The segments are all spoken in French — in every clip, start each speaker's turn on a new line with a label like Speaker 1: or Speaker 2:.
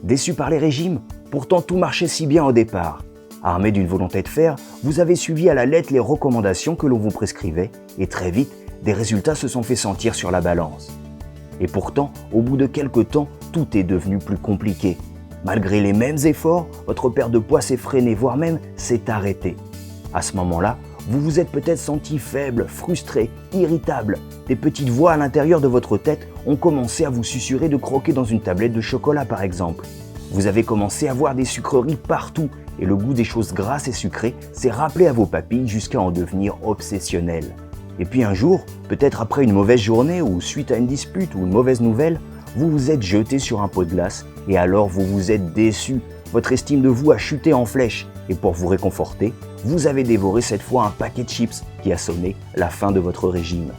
Speaker 1: Déçu par les régimes? Pourtant tout marchait si bien au départ. Armé d'une volonté de faire, vous avez suivi à la lettre les recommandations que l'on vous prescrivait et très vite, des résultats se sont fait sentir sur la balance. Et pourtant, au bout de quelques temps, tout est devenu plus compliqué. Malgré les mêmes efforts, votre perte de poids s'est freinée, voire même s'est arrêtée. À ce moment-là, vous vous êtes peut-être senti faible, frustré, irritable. Des petites voix à l'intérieur de votre tête ont commencé à vous susurrer de croquer dans une tablette de chocolat par exemple. Vous avez commencé à voir des sucreries partout et le goût des choses grasses et sucrées s'est rappelé à vos papilles jusqu'à en devenir obsessionnel. Et puis un jour, peut-être après une mauvaise journée ou suite à une dispute ou une mauvaise nouvelle, vous vous êtes jeté sur un pot de glace et alors vous vous êtes déçu. Votre estime de vous a chuté en flèche et pour vous réconforter, vous avez dévoré cette fois un paquet de chips qui a sonné la fin de votre régime.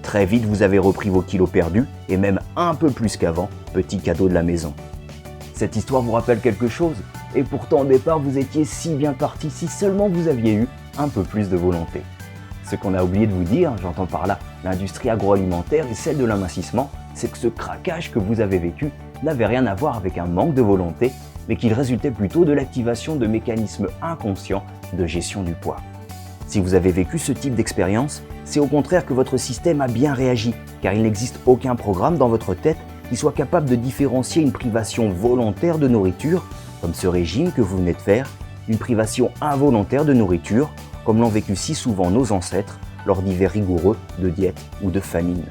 Speaker 1: Très vite, vous avez repris vos kilos perdus et même un peu plus qu'avant, petit cadeau de la maison. Cette histoire vous rappelle quelque chose? Et pourtant au départ, vous étiez si bien parti si seulement vous aviez eu un peu plus de volonté. Ce qu'on a oublié de vous dire, j'entends par là l'industrie agroalimentaire et celle de l'amincissement, c'est que ce craquage que vous avez vécu n'avait rien à voir avec un manque de volonté, mais qu'il résultait plutôt de l'activation de mécanismes inconscients de gestion du poids. Si vous avez vécu ce type d'expérience, c'est au contraire que votre système a bien réagi, car il n'existe aucun programme dans votre tête qui soit capable de différencier une privation volontaire de nourriture, comme ce régime que vous venez de faire, d'une privation involontaire de nourriture, comme l'ont vécu si souvent nos ancêtres lors d'hivers rigoureux, de diète ou de famine.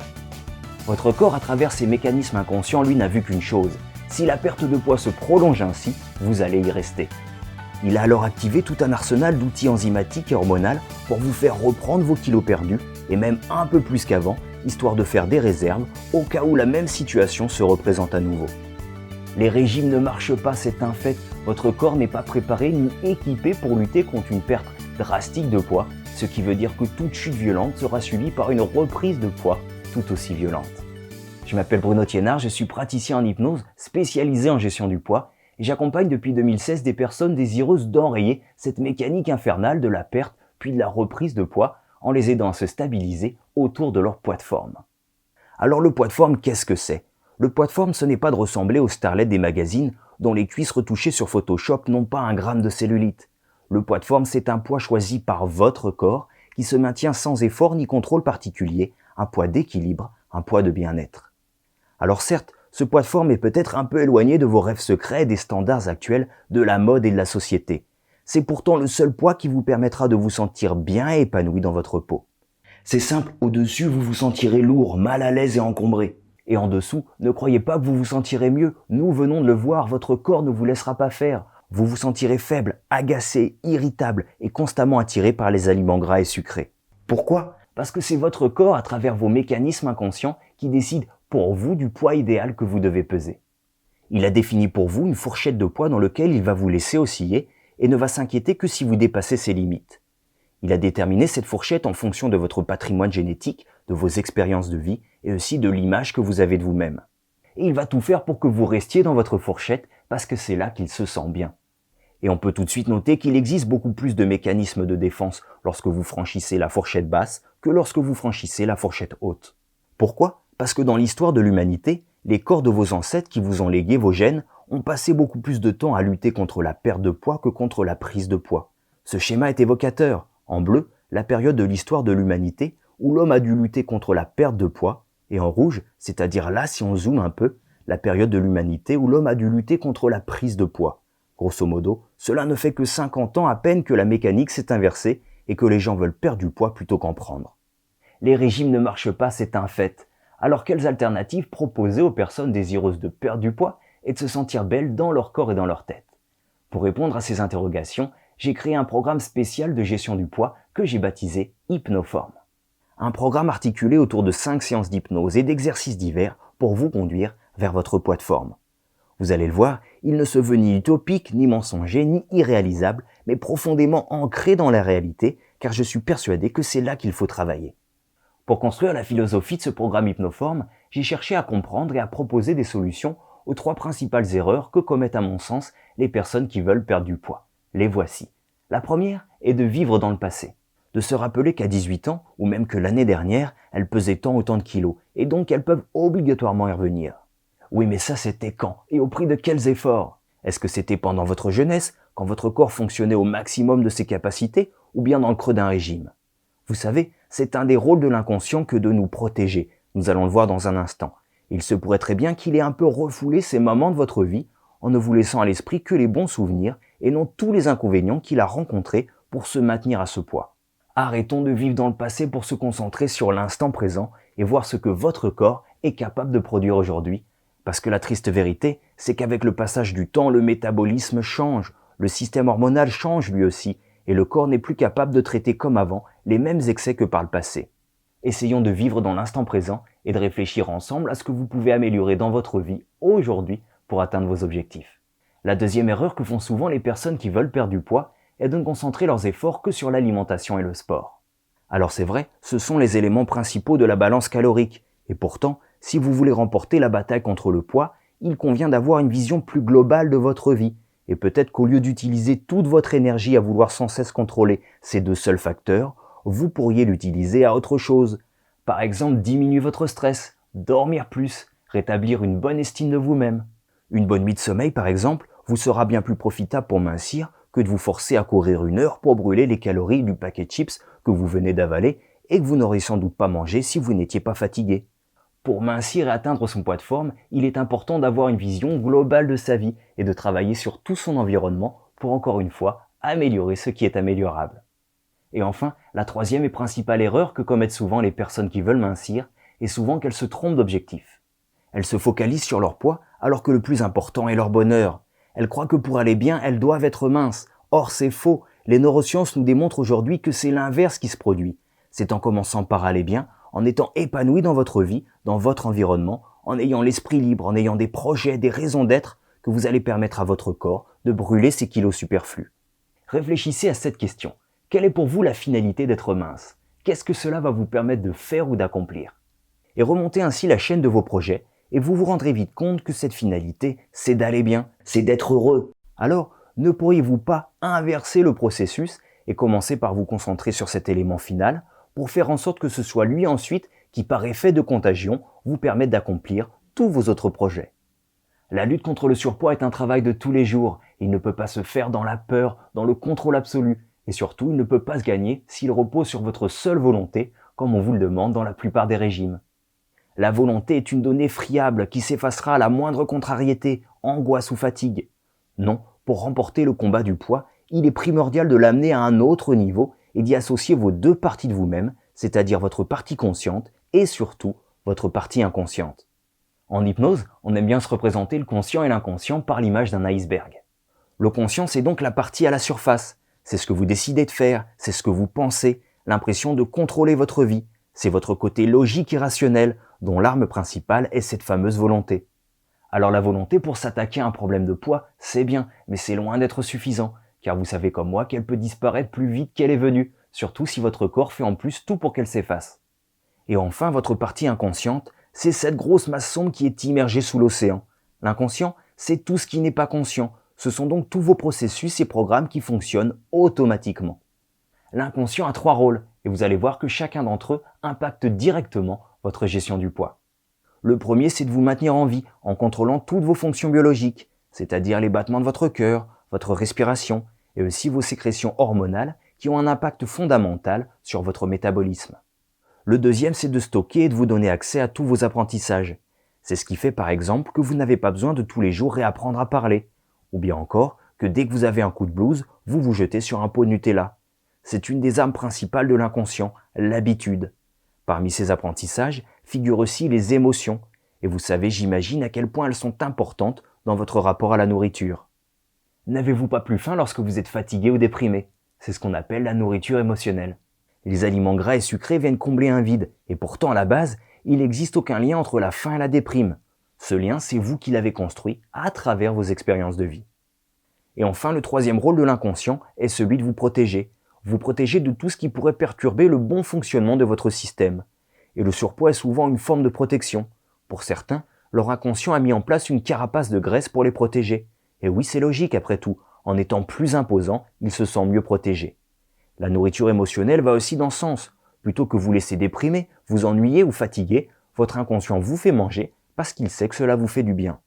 Speaker 1: Votre corps, à travers ces mécanismes inconscients, lui n'a vu qu'une chose. Si la perte de poids se prolonge ainsi, vous allez y rester. Il a alors activé tout un arsenal d'outils enzymatiques et hormonaux pour vous faire reprendre vos kilos perdus, et même un peu plus qu'avant, histoire de faire des réserves au cas où la même situation se représente à nouveau. Les régimes ne marchent pas, c'est un fait. Votre corps n'est pas préparé ni équipé pour lutter contre une perte drastique de poids, ce qui veut dire que toute chute violente sera suivie par une reprise de poids tout aussi violente. Je m'appelle Bruno Thiénard, je suis praticien en hypnose spécialisé en gestion du poids et j'accompagne depuis 2016 des personnes désireuses d'enrayer cette mécanique infernale de la perte puis de la reprise de poids en les aidant à se stabiliser autour de leur poids de forme. Alors le poids de forme, qu'est-ce que c'est? Le poids de forme, ce n'est pas de ressembler aux starlets des magazines dont les cuisses retouchées sur Photoshop n'ont pas un gramme de cellulite. Le poids de forme, c'est un poids choisi par votre corps qui se maintient sans effort ni contrôle particulier, un poids d'équilibre, un poids de bien-être. Alors certes, ce poids de forme est peut-être un peu éloigné de vos rêves secrets et des standards actuels de la mode et de la société. C'est pourtant le seul poids qui vous permettra de vous sentir bien et épanoui dans votre peau. C'est simple, au-dessus, vous vous sentirez lourd, mal à l'aise et encombré. Et en dessous, ne croyez pas que vous vous sentirez mieux. Nous venons de le voir, votre corps ne vous laissera pas faire. Vous vous sentirez faible, agacé, irritable et constamment attiré par les aliments gras et sucrés. Pourquoi? Parce que c'est votre corps, à travers vos mécanismes inconscients, qui décide pour vous du poids idéal que vous devez peser. Il a défini pour vous une fourchette de poids dans laquelle il va vous laisser osciller et ne va s'inquiéter que si vous dépassez ses limites. Il a déterminé cette fourchette en fonction de votre patrimoine génétique, de vos expériences de vie et aussi de l'image que vous avez de vous-même. Et il va tout faire pour que vous restiez dans votre fourchette parce que c'est là qu'il se sent bien. Et on peut tout de suite noter qu'il existe beaucoup plus de mécanismes de défense lorsque vous franchissez la fourchette basse que lorsque vous franchissez la fourchette haute. Pourquoi? Parce que dans l'histoire de l'humanité, les corps de vos ancêtres qui vous ont légué vos gènes ont passé beaucoup plus de temps à lutter contre la perte de poids que contre la prise de poids. Ce schéma est évocateur. En bleu, la période de l'histoire de l'humanité où l'homme a dû lutter contre la perte de poids, et en rouge, c'est-à-dire là si on zoome un peu, la période de l'humanité où l'homme a dû lutter contre la prise de poids. Grosso modo, cela ne fait que 50 ans à peine que la mécanique s'est inversée et que les gens veulent perdre du poids plutôt qu'en prendre. Les régimes ne marchent pas, c'est un fait. Alors quelles alternatives proposer aux personnes désireuses de perdre du poids et de se sentir belles dans leur corps et dans leur tête? Pour répondre à ces interrogations, j'ai créé un programme spécial de gestion du poids que j'ai baptisé Hypnoform. Un programme articulé autour de 5 séances d'hypnose et d'exercices divers pour vous conduire vers votre poids de forme. Vous allez le voir, il ne se veut ni utopique, ni mensonger, ni irréalisable, mais profondément ancré dans la réalité, car je suis persuadé que c'est là qu'il faut travailler. Pour construire la philosophie de ce programme Hypnoform, j'ai cherché à comprendre et à proposer des solutions aux 3 principales erreurs que commettent à mon sens les personnes qui veulent perdre du poids. Les voici. La première est de vivre dans le passé. De se rappeler qu'à 18 ans, ou même que l'année dernière, elles pesaient tant autant de kilos, et donc elles peuvent obligatoirement y revenir. Oui, mais ça c'était quand? Et au prix de quels efforts? Est-ce que c'était pendant votre jeunesse, quand votre corps fonctionnait au maximum de ses capacités, ou bien dans le creux d'un régime? Vous savez, c'est un des rôles de l'inconscient que de nous protéger. Nous allons le voir dans un instant. Il se pourrait très bien qu'il ait un peu refoulé ces moments de votre vie en ne vous laissant à l'esprit que les bons souvenirs et non tous les inconvénients qu'il a rencontrés pour se maintenir à ce poids. Arrêtons de vivre dans le passé pour se concentrer sur l'instant présent et voir ce que votre corps est capable de produire aujourd'hui. Parce que la triste vérité, c'est qu'avec le passage du temps, le métabolisme change, le système hormonal change lui aussi, et le corps n'est plus capable de traiter comme avant les mêmes excès que par le passé. Essayons de vivre dans l'instant présent et de réfléchir ensemble à ce que vous pouvez améliorer dans votre vie aujourd'hui pour atteindre vos objectifs. La deuxième erreur que font souvent les personnes qui veulent perdre du poids est de ne concentrer leurs efforts que sur l'alimentation et le sport. Alors c'est vrai, ce sont les éléments principaux de la balance calorique, et pourtant, si vous voulez remporter la bataille contre le poids, il convient d'avoir une vision plus globale de votre vie, et peut-être qu'au lieu d'utiliser toute votre énergie à vouloir sans cesse contrôler ces deux seuls facteurs, vous pourriez l'utiliser à autre chose. Par exemple, diminuer votre stress, dormir plus, rétablir une bonne estime de vous-même. Une bonne nuit de sommeil, par exemple, vous sera bien plus profitable pour mincir que de vous forcer à courir 1 heure pour brûler les calories du paquet de chips que vous venez d'avaler et que vous n'auriez sans doute pas mangé si vous n'étiez pas fatigué. Pour mincir et atteindre son poids de forme, il est important d'avoir une vision globale de sa vie et de travailler sur tout son environnement pour encore une fois améliorer ce qui est améliorable. Et enfin, la troisième et principale erreur que commettent souvent les personnes qui veulent mincir est souvent qu'elles se trompent d'objectif. Elles se focalisent sur leur poids alors que le plus important est leur bonheur. Elles croient que pour aller bien, elles doivent être minces. Or, c'est faux. Les neurosciences nous démontrent aujourd'hui que c'est l'inverse qui se produit. C'est en commençant par aller bien, en étant épanoui dans votre vie, dans votre environnement, en ayant l'esprit libre, en ayant des projets, des raisons d'être, que vous allez permettre à votre corps de brûler ces kilos superflus. Réfléchissez à cette question. Quelle est pour vous la finalité d'être mince? Qu'est-ce que cela va vous permettre de faire ou d'accomplir? Et remontez ainsi la chaîne de vos projets, et vous vous rendrez vite compte que cette finalité, c'est d'aller bien, c'est d'être heureux. Alors, ne pourriez-vous pas inverser le processus et commencer par vous concentrer sur cet élément final pour faire en sorte que ce soit lui ensuite qui, par effet de contagion, vous permette d'accomplir tous vos autres projets? La lutte contre le surpoids est un travail de tous les jours. Il ne peut pas se faire dans la peur, dans le contrôle absolu. Et surtout, il ne peut pas se gagner s'il repose sur votre seule volonté, comme on vous le demande dans la plupart des régimes. La volonté est une donnée friable qui s'effacera à la moindre contrariété, angoisse ou fatigue. Non, pour remporter le combat du poids, il est primordial de l'amener à un autre niveau et d'y associer vos deux parties de vous-même, c'est-à-dire votre partie consciente et surtout votre partie inconsciente. En hypnose, on aime bien se représenter le conscient et l'inconscient par l'image d'un iceberg. Le conscient, c'est donc la partie à la surface. C'est ce que vous décidez de faire, c'est ce que vous pensez, l'impression de contrôler votre vie. C'est votre côté logique et rationnel, dont l'arme principale est cette fameuse volonté. Alors la volonté pour s'attaquer à un problème de poids, c'est bien, mais c'est loin d'être suffisant, car vous savez comme moi qu'elle peut disparaître plus vite qu'elle est venue, surtout si votre corps fait en plus tout pour qu'elle s'efface. Et enfin, votre partie inconsciente, c'est cette grosse masse sombre qui est immergée sous l'océan. L'inconscient, c'est tout ce qui n'est pas conscient. Ce sont donc tous vos processus et programmes qui fonctionnent automatiquement. L'inconscient a 3 rôles, et vous allez voir que chacun d'entre eux impacte directement votre gestion du poids. Le premier, c'est de vous maintenir en vie en contrôlant toutes vos fonctions biologiques, c'est-à-dire les battements de votre cœur, votre respiration, et aussi vos sécrétions hormonales qui ont un impact fondamental sur votre métabolisme. Le deuxième, c'est de stocker et de vous donner accès à tous vos apprentissages. C'est ce qui fait par exemple que vous n'avez pas besoin de tous les jours réapprendre à parler, ou bien encore que dès que vous avez un coup de blues, vous vous jetez sur un pot de Nutella. C'est une des armes principales de l'inconscient, l'habitude. Parmi ces apprentissages figurent aussi les émotions, et vous savez, j'imagine, à quel point elles sont importantes dans votre rapport à la nourriture. N'avez-vous pas plus faim lorsque vous êtes fatigué ou déprimé? C'est ce qu'on appelle la nourriture émotionnelle. Les aliments gras et sucrés viennent combler un vide, et pourtant à la base, il n'existe aucun lien entre la faim et la déprime. Ce lien, c'est vous qui l'avez construit à travers vos expériences de vie. Et enfin, le troisième rôle de l'inconscient est celui de vous protéger. Vous protéger de tout ce qui pourrait perturber le bon fonctionnement de votre système. Et le surpoids est souvent une forme de protection. Pour certains, leur inconscient a mis en place une carapace de graisse pour les protéger. Et oui, c'est logique après tout. En étant plus imposant, ils se sentent mieux protégés. La nourriture émotionnelle va aussi dans ce sens. Plutôt que vous laisser déprimer, vous ennuyer ou fatiguer, votre inconscient vous fait manger parce qu'il sait que cela vous fait du bien.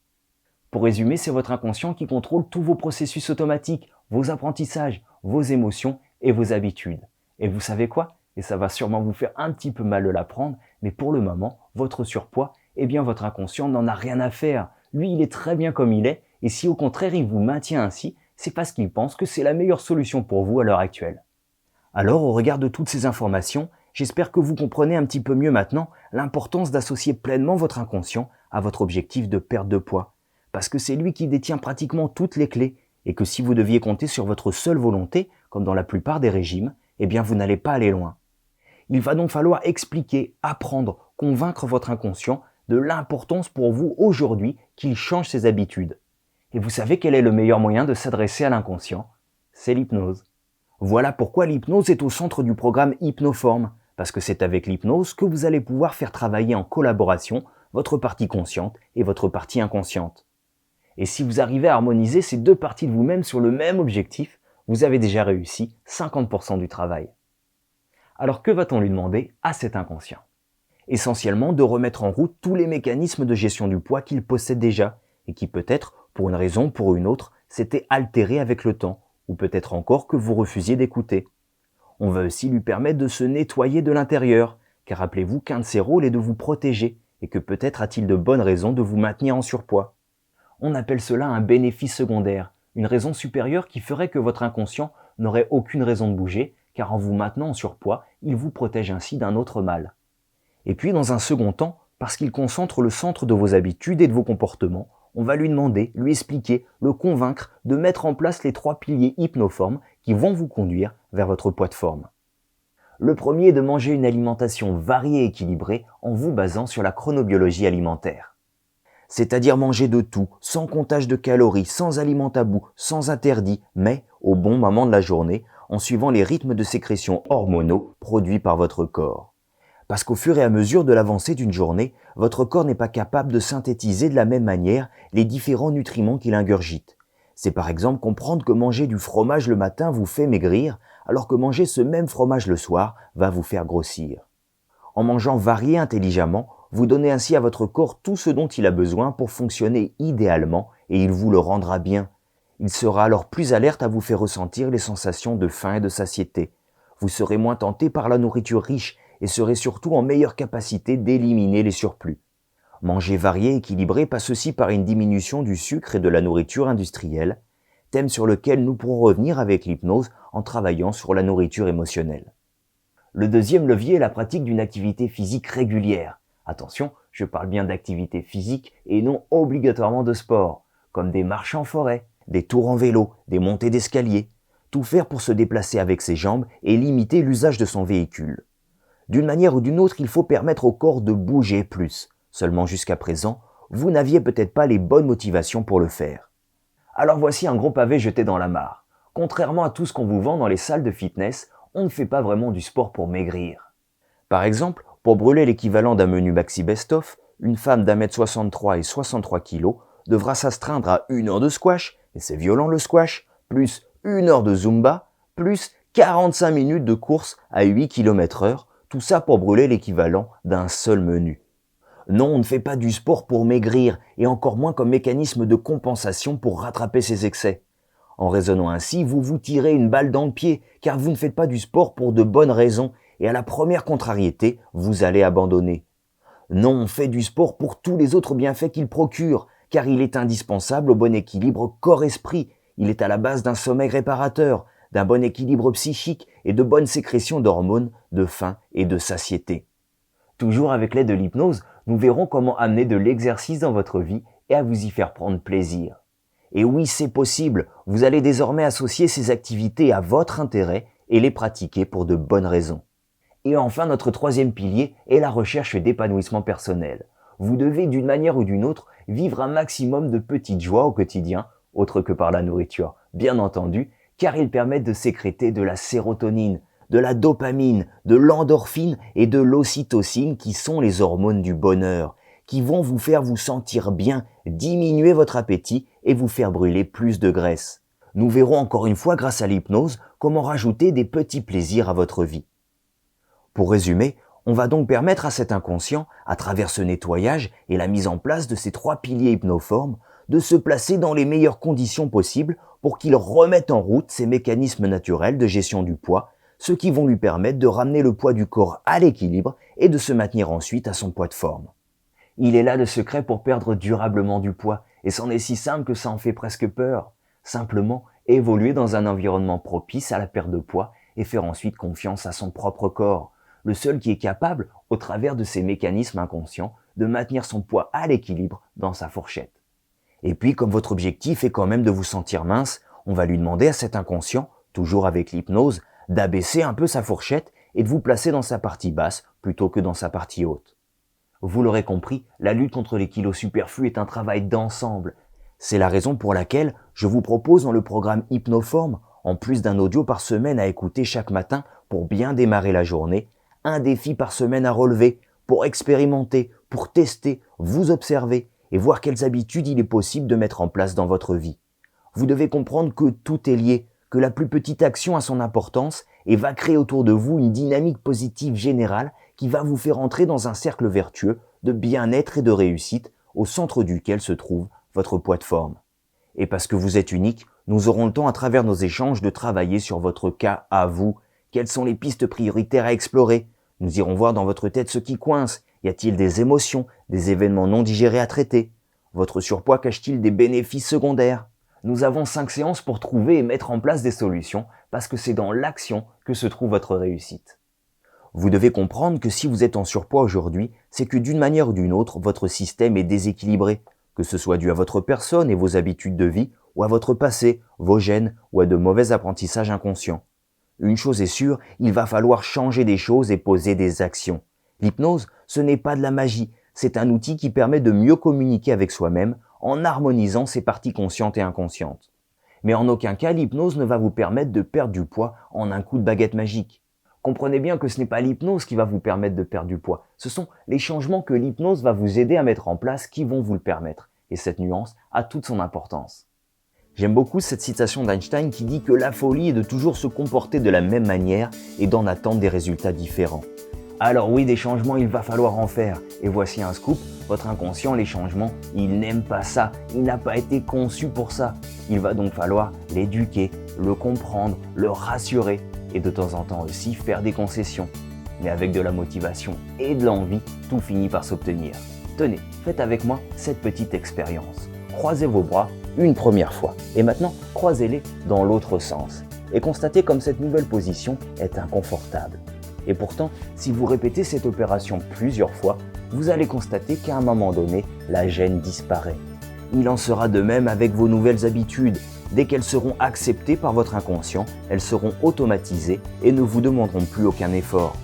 Speaker 1: Pour résumer, c'est votre inconscient qui contrôle tous vos processus automatiques, vos apprentissages, vos émotions et vos habitudes. Et vous savez quoi? Et ça va sûrement vous faire un petit peu mal de l'apprendre, mais pour le moment, votre surpoids, eh bien votre inconscient n'en a rien à faire. Lui, il est très bien comme il est, et si au contraire il vous maintient ainsi, c'est parce qu'il pense que c'est la meilleure solution pour vous à l'heure actuelle. Alors, au regard de toutes ces informations, j'espère que vous comprenez un petit peu mieux maintenant l'importance d'associer pleinement votre inconscient à votre objectif de perte de poids, parce que c'est lui qui détient pratiquement toutes les clés, et que si vous deviez compter sur votre seule volonté, comme dans la plupart des régimes, eh bien vous n'allez pas aller loin. Il va donc falloir expliquer, apprendre, convaincre votre inconscient de l'importance pour vous aujourd'hui qu'il change ses habitudes. Et vous savez quel est le meilleur moyen de s'adresser à l'inconscient? C'est l'hypnose. Voilà pourquoi l'hypnose est au centre du programme Hypnoform, parce que c'est avec l'hypnose que vous allez pouvoir faire travailler en collaboration votre partie consciente et votre partie inconsciente. Et si vous arrivez à harmoniser ces deux parties de vous-même sur le même objectif, vous avez déjà réussi 50% du travail. Alors que va-t-on lui demander à cet inconscient? Essentiellement de remettre en route tous les mécanismes de gestion du poids qu'il possède déjà et qui peut-être, pour une raison ou pour une autre, s'étaient altérés avec le temps, ou peut-être encore que vous refusiez d'écouter. On va aussi lui permettre de se nettoyer de l'intérieur, car rappelez-vous qu'un de ses rôles est de vous protéger et que peut-être a-t-il de bonnes raisons de vous maintenir en surpoids. On appelle cela un bénéfice secondaire, une raison supérieure qui ferait que votre inconscient n'aurait aucune raison de bouger, car en vous maintenant en surpoids, il vous protège ainsi d'un autre mal. Et puis dans un second temps, parce qu'il concentre le centre de vos habitudes et de vos comportements, on va lui demander, lui expliquer, le convaincre de mettre en place les 3 piliers hypnoformes qui vont vous conduire vers votre poids de forme. Le premier est de manger une alimentation variée et équilibrée en vous basant sur la chronobiologie alimentaire. C'est-à-dire manger de tout, sans comptage de calories, sans aliments tabous, sans interdits, mais au bon moment de la journée, en suivant les rythmes de sécrétion hormonaux produits par votre corps. Parce qu'au fur et à mesure de l'avancée d'une journée, votre corps n'est pas capable de synthétiser de la même manière les différents nutriments qu'il ingurgite. C'est par exemple comprendre que manger du fromage le matin vous fait maigrir, alors que manger ce même fromage le soir va vous faire grossir. En mangeant varié intelligemment, vous donnez ainsi à votre corps tout ce dont il a besoin pour fonctionner idéalement et il vous le rendra bien. Il sera alors plus alerte à vous faire ressentir les sensations de faim et de satiété. Vous serez moins tenté par la nourriture riche et serez surtout en meilleure capacité d'éliminer les surplus. Manger varié et équilibré passe aussi par une diminution du sucre et de la nourriture industrielle, thème sur lequel nous pourrons revenir avec l'hypnose en travaillant sur la nourriture émotionnelle. Le deuxième levier est la pratique d'une activité physique régulière. Attention, je parle bien d'activité physique et non obligatoirement de sport, comme des marches en forêt, des tours en vélo, des montées d'escalier. Tout faire pour se déplacer avec ses jambes et limiter l'usage de son véhicule. D'une manière ou d'une autre, il faut permettre au corps de bouger plus. Seulement jusqu'à présent, vous n'aviez peut-être pas les bonnes motivations pour le faire. Alors voici un gros pavé jeté dans la mare. Contrairement à tout ce qu'on vous vend dans les salles de fitness, on ne fait pas vraiment du sport pour maigrir. Par exemple, pour brûler l'équivalent d'un menu maxi best-of, une femme d'1m63 et 63 kg devra s'astreindre à 1 heure de squash, et c'est violent le squash, plus 1 heure de zumba, plus 45 minutes de course à 8 km/h, tout ça pour brûler l'équivalent d'un seul menu. Non, on ne fait pas du sport pour maigrir, et encore moins comme mécanisme de compensation pour rattraper ses excès. En raisonnant ainsi, vous vous tirez une balle dans le pied, car vous ne faites pas du sport pour de bonnes raisons, et à la première contrariété, vous allez abandonner. Non, on fait du sport pour tous les autres bienfaits qu'il procure, car il est indispensable au bon équilibre corps-esprit. Il est à la base d'un sommeil réparateur, d'un bon équilibre psychique et de bonnes sécrétions d'hormones, de faim et de satiété. Toujours avec l'aide de l'hypnose, nous verrons comment amener de l'exercice dans votre vie et à vous y faire prendre plaisir. Et oui, c'est possible, vous allez désormais associer ces activités à votre intérêt et les pratiquer pour de bonnes raisons. Et enfin, notre troisième pilier est la recherche d'épanouissement personnel. Vous devez d'une manière ou d'une autre vivre un maximum de petites joies au quotidien, autre que par la nourriture, bien entendu, car ils permettent de sécréter de la sérotonine, de la dopamine, de l'endorphine et de l'ocytocine qui sont les hormones du bonheur, qui vont vous faire vous sentir bien, diminuer votre appétit et vous faire brûler plus de graisse. Nous verrons encore une fois grâce à l'hypnose comment rajouter des petits plaisirs à votre vie. Pour résumer, On va donc permettre à cet inconscient, à travers ce nettoyage et la mise en place de ces 3 piliers hypnoformes, de se placer dans les meilleures conditions possibles pour qu'il remette en route ces mécanismes naturels de gestion du poids, ce qui vont lui permettre de ramener le poids du corps à l'équilibre et de se maintenir ensuite à son poids de forme. Il est là le secret pour perdre durablement du poids, et c'en est si simple que ça en fait presque peur. Simplement, évoluer dans un environnement propice à la perte de poids et faire ensuite confiance à son propre corps, le seul qui est capable, au travers de ces mécanismes inconscients, de maintenir son poids à l'équilibre dans sa fourchette. Et puis, comme votre objectif est quand même de vous sentir mince, on va lui demander à cet inconscient, toujours avec l'hypnose, d'abaisser un peu sa fourchette et de vous placer dans sa partie basse plutôt que dans sa partie haute. Vous l'aurez compris, la lutte contre les kilos superflus est un travail d'ensemble. C'est la raison pour laquelle je vous propose dans le programme Hypnoforme, en plus d'un audio par semaine à écouter chaque matin pour bien démarrer la journée, un défi par semaine à relever pour expérimenter, pour tester, vous observer et voir quelles habitudes il est possible de mettre en place dans votre vie. Vous devez comprendre que tout est lié, que la plus petite action a son importance et va créer autour de vous une dynamique positive générale qui va vous faire entrer dans un cercle vertueux de bien-être et de réussite au centre duquel se trouve votre poids de forme. Et parce que vous êtes unique, nous aurons le temps à travers nos échanges de travailler sur votre cas à vous. Quelles sont les pistes prioritaires à explorer? Nous irons voir dans votre tête ce qui coince. Y a-t-il des émotions, des événements non digérés à traiter? Votre surpoids cache-t-il des bénéfices secondaires? Nous avons 5 séances pour trouver et mettre en place des solutions parce que c'est dans l'action que se trouve votre réussite. Vous devez comprendre que si vous êtes en surpoids aujourd'hui, c'est que d'une manière ou d'une autre, votre système est déséquilibré, que ce soit dû à votre personne et vos habitudes de vie, ou à votre passé, vos gènes, ou à de mauvais apprentissages inconscients. Une chose est sûre, il va falloir changer des choses et poser des actions. L'hypnose, ce n'est pas de la magie, c'est un outil qui permet de mieux communiquer avec soi-même en harmonisant ses parties conscientes et inconscientes. Mais en aucun cas, l'hypnose ne va vous permettre de perdre du poids en un coup de baguette magique. Comprenez bien que ce n'est pas l'hypnose qui va vous permettre de perdre du poids. Ce sont les changements que l'hypnose va vous aider à mettre en place qui vont vous le permettre. Et cette nuance a toute son importance. J'aime beaucoup cette citation d'Einstein qui dit que la folie est de toujours se comporter de la même manière et d'en attendre des résultats différents. Alors oui, des changements, il va falloir en faire. Et voici un scoop, votre inconscient, les changements, il n'aime pas ça. Il n'a pas été conçu pour ça. Il va donc falloir l'éduquer, le comprendre, le rassurer et de temps en temps aussi faire des concessions. Mais avec de la motivation et de l'envie, tout finit par s'obtenir. Tenez, faites avec moi cette petite expérience. Croisez vos bras une première fois et maintenant croisez-les dans l'autre sens et constatez comme cette nouvelle position est inconfortable. Et pourtant, si vous répétez cette opération plusieurs fois, vous allez constater qu'à un moment donné, la gêne disparaît. Il en sera de même avec vos nouvelles habitudes. Dès qu'elles seront acceptées par votre inconscient, elles seront automatisées et ne vous demanderont plus aucun effort.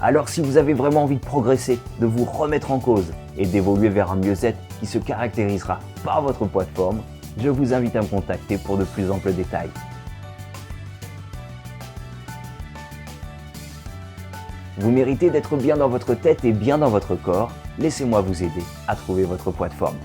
Speaker 1: Alors si vous avez vraiment envie de progresser, de vous remettre en cause et d'évoluer vers un mieux-être qui se caractérisera par votre poids de forme, je vous invite à me contacter pour de plus amples détails. Vous méritez d'être bien dans votre tête et bien dans votre corps. Laissez-moi vous aider à trouver votre poids de forme.